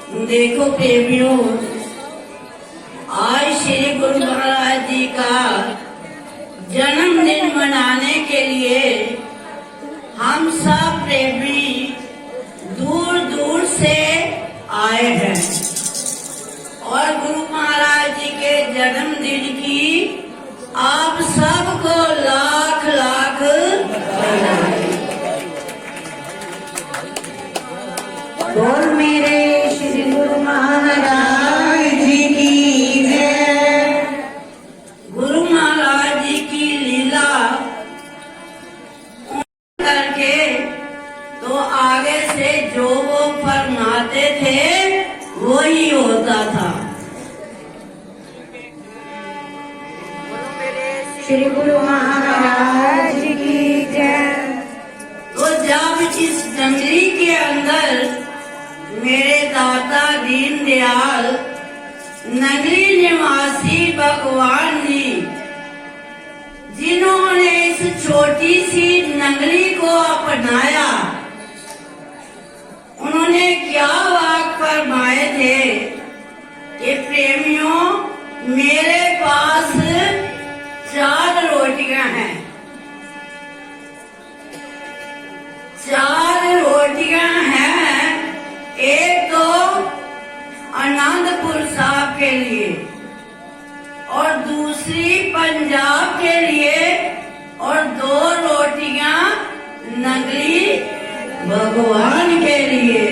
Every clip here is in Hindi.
देखो प्रेमियों, आज श्री गुरु महाराज जी का जन्मदिन मनाने के लिए हम सब प्रेमी दूर दूर से आए हैं और गुरु महाराज जी के जन्मदिन की आप सबको लाख लाख बधाई। बोल मेरे श्री गुरु महाराज जी की जय। गुरु महाराज जी की लीला करके तो आगे से जो वो फरमाते थे वही होता था। श्री गुरु महाराज जी की जय। तो जब इस जंगली के अंदर मेरे दाता दीनदयाल नगरी निवासी भगवान जी, जिन्होंने इस छोटी सी नगरी को अपनाया, उन्होंने क्या वाक फरमाए थे कि प्रेमियों, मेरे पास 4 रोटियां हैं। 4 रोटियां हैं, एक तो आनंदपुर साहब के लिए और दूसरी पंजाब के लिए और 2 रोटियां नगरी भगवान के लिए।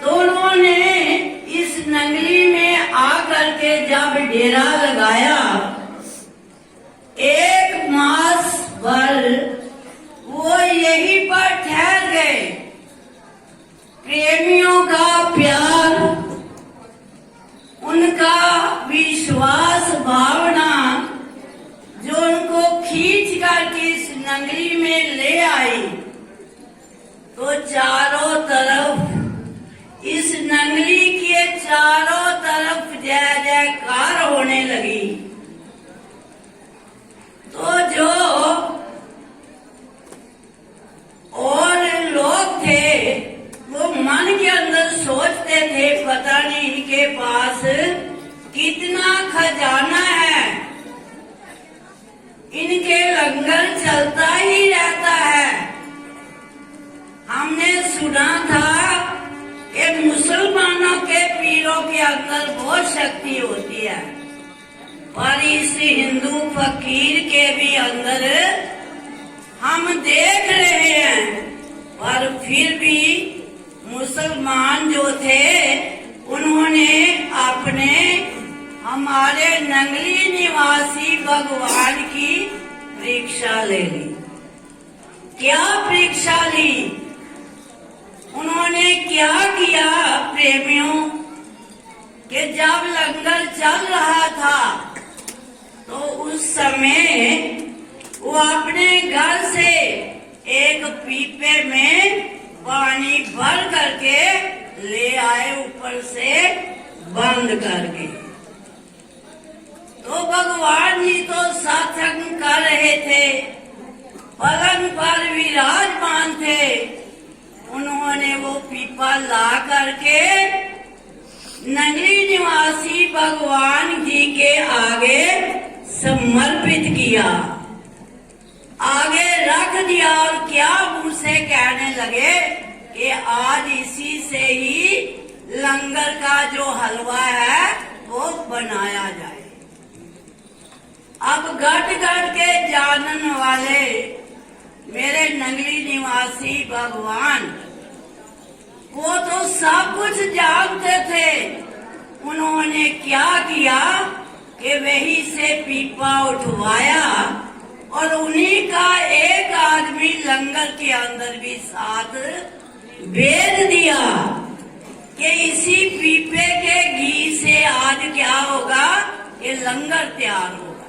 तो उन्होंने इस नगरी में आकर के जब डेरा लगाया, 1 मास भर वो यहीं पर ठहर गए। प्रेमियों का प्यार, उनका विश्वास भावना जो उनको खींच करके इस नगरी में ले आई, तो चारों तरफ इस नगरी के चारों तरफ जय जयकार होने लगी। तो जो और लोग थे वो मन के अंदर सोचते थे, पता नहीं इनके पास कितना खजाना है, इनके लंगर चलता ही रहता है। हमने सुना था कि मुसलमानों के पीरों के अंदर बहुत शक्ति होती है, पर इस हिंदू फकीर के भी अंदर हम देख रहे हैं। पर फिर भी मुसलमान जो थे, उन्होंने अपने हमारे नगरी निवासी भगवान की परीक्षा ले ली। क्या परीक्षा ली? उन्होंने क्या किया प्रेमियों कि जब लंगर चल रहा था तो उस समय वो अपने घर से एक पीपे में पानी भर करके ले आए, ऊपर से बंद करके। तो भगवान जी तो सत्संग कर रहे थे, पलंग पर विराजमान थे। उन्होंने वो पीपा ला करके नगरी निवासी भगवान जी के आगे समर्पित किया, आगे रख दिया और क्या मुंह से कहने लगे कि आज इसी से ही लंगर का जो हलवा है वो बनाया जाए। अब घट घट के जानने वाले मेरे नगरी निवासी भगवान, वो तो सब कुछ जानते थे। उन्होंने क्या किया कि वहीं से पीपा उठवाया और उन्हीं का एक आदमी लंगर के अंदर भी साथ भेज दिया कि इसी पीपे के घी से आज क्या होगा, ये लंगर तैयार होगा।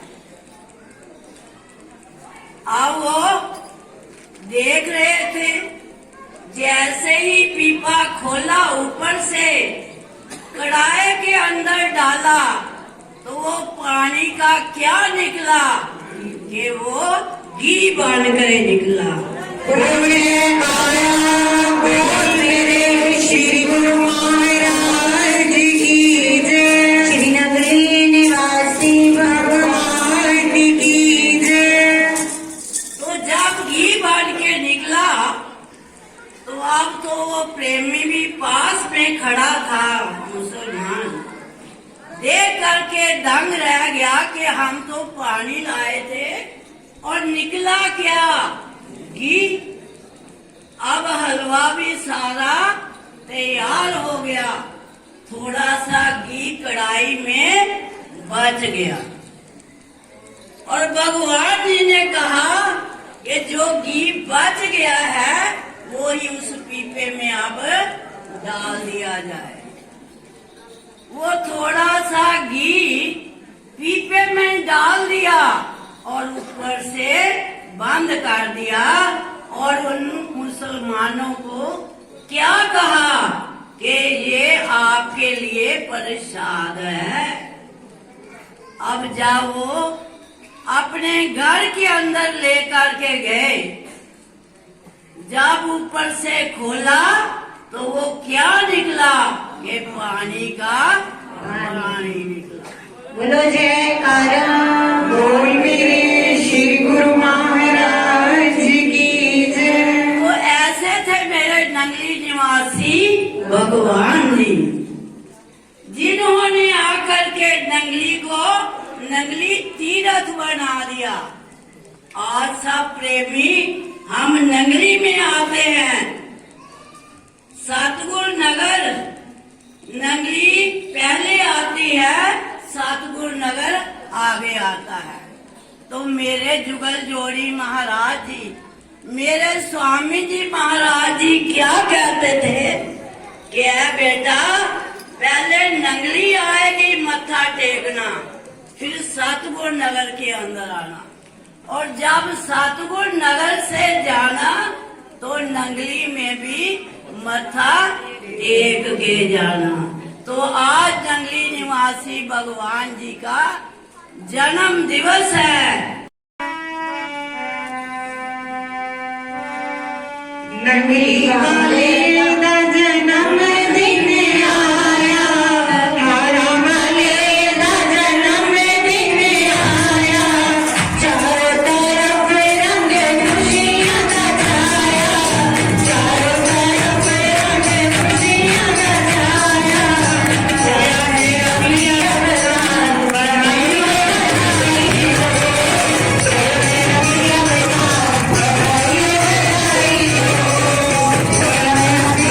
अब वो देख रहे थे, जैसे ही पीपा खोला, ऊपर से कढ़ाई के अंदर डाला, तो वो पानी का क्या निकला कि वो घी बन कर निकला। श्री गुरु वो प्रेमी भी पास में खड़ा था मुसलमान। देख करके दंग रह गया कि हम तो पानी लाए थे और निकला क्या, घी। अब हलवा भी सारा तैयार हो गया, थोड़ा सा घी कढ़ाई में बच गया। और भगवान जी ने कहा कि जो घी बच गया है वो ही उस पीपे में अब डाल दिया जाए। वो थोड़ा सा घी पीपे में डाल दिया और ऊपर से बंद कर दिया और उन मुसलमानों को क्या कहा कि ये आपके लिए प्रसाद है। अब जब वो अपने घर के अंदर लेकर के गए, जब ऊपर से खोला तो वो क्या निकला, ये पानी का पानी निकला। बोलो जयकारा बोल मेरे श्री गुरु महाराज की जय। वो ऐसे थे मेरे नंगली निवासी भगवान जी, जिन्होंने आकर के नंगली को नंगली तीर्थ बना दिया। आज सब प्रेमी हम नंगली में आते हैं। सतगुरु नगर नंगली पहले आती है, सतगुरु नगर आगे आता है। तो मेरे जुगल जोड़ी महाराज जी, मेरे स्वामी जी महाराज जी क्या कहते थे कि बेटा पहले नंगली आएगी मत्था टेकना, फिर सतगुरु नगर के अंदर आना, और जब सतगुरु नगर से जाना तो नंगली में भी मत्था टेक के जाना। तो आज नंगली निवासी भगवान जी का जन्म दिवस है। नंगली वाले का जन्म दिन आया, हरा वाले का जन्म दिन आया, चारों तरफ रंग खुशियां का छाया, चारों तरफ रंग खुशियां का छाया। जय हे रवि अवतार बधाई बधाई हो, जय हे रवि अवतार बधाई बधाई हो, जय हे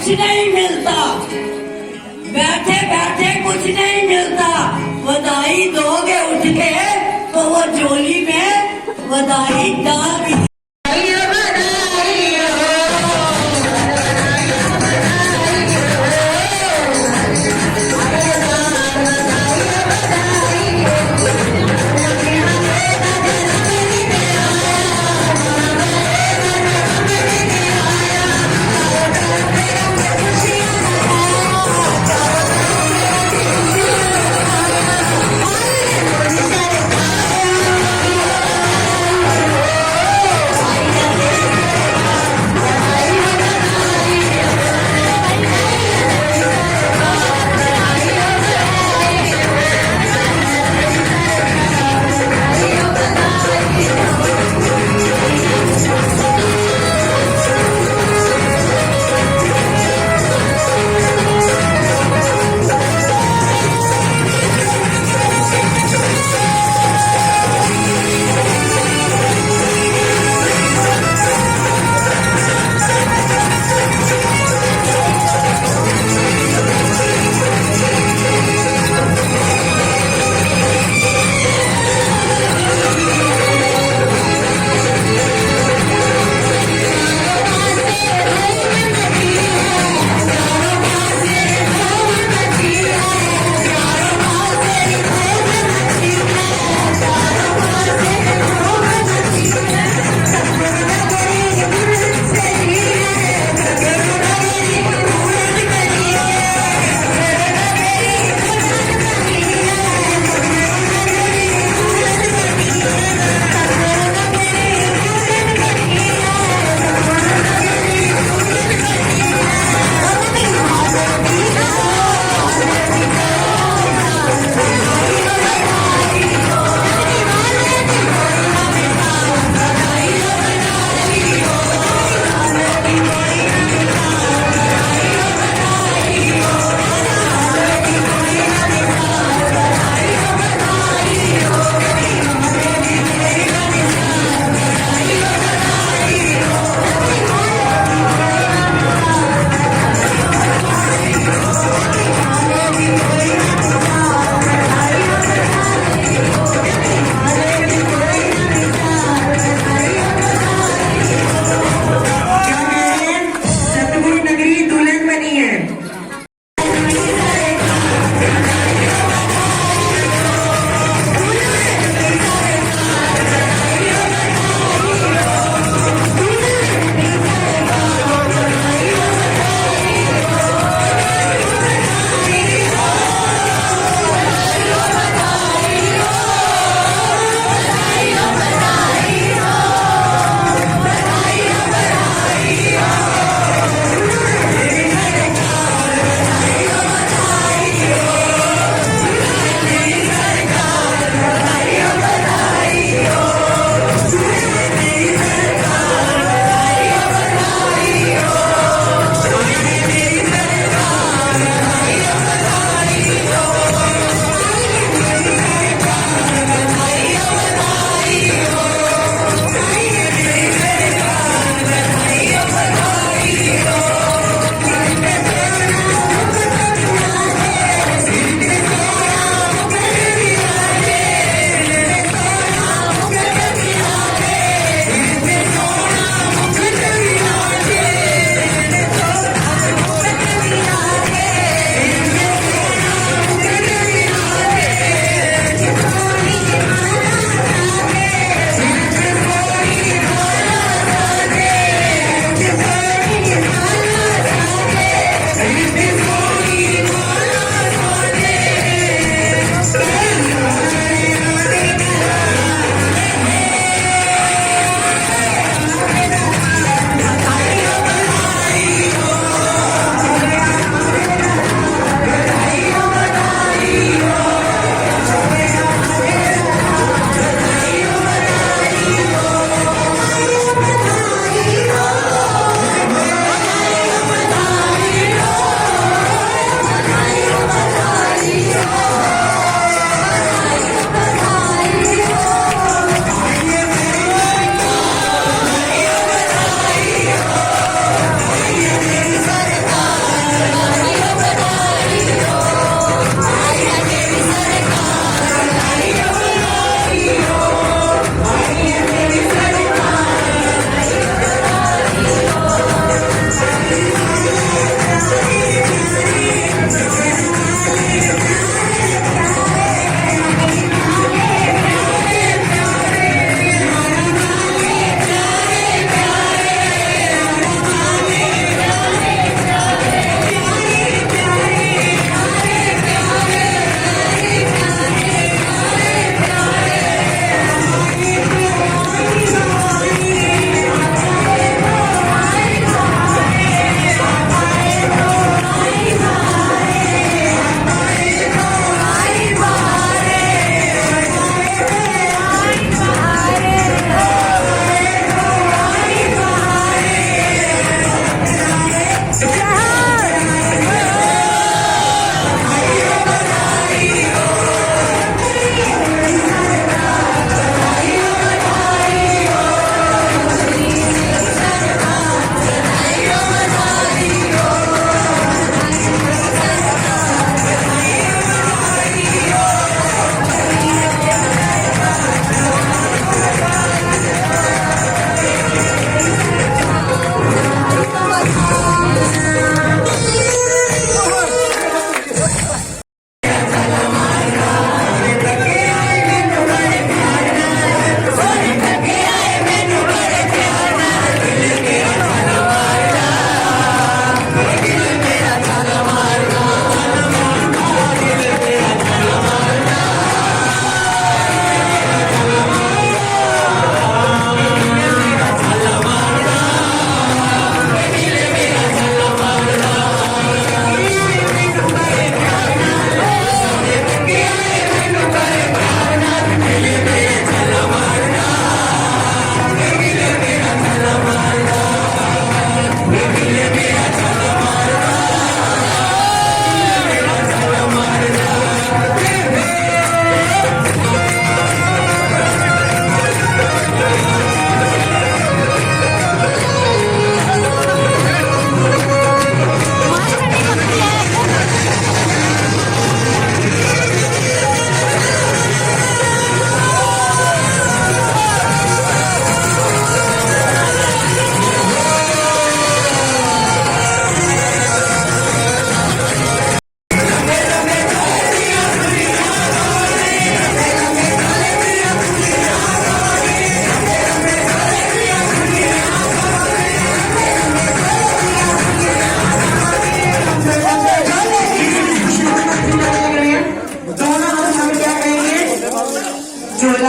कुछ नहीं मिलता, बैठे बैठे कुछ नहीं मिलता। बधाई दोगे उठ के तो वो झोली में बधाई डाल।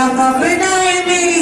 मेरा अपना है मेरी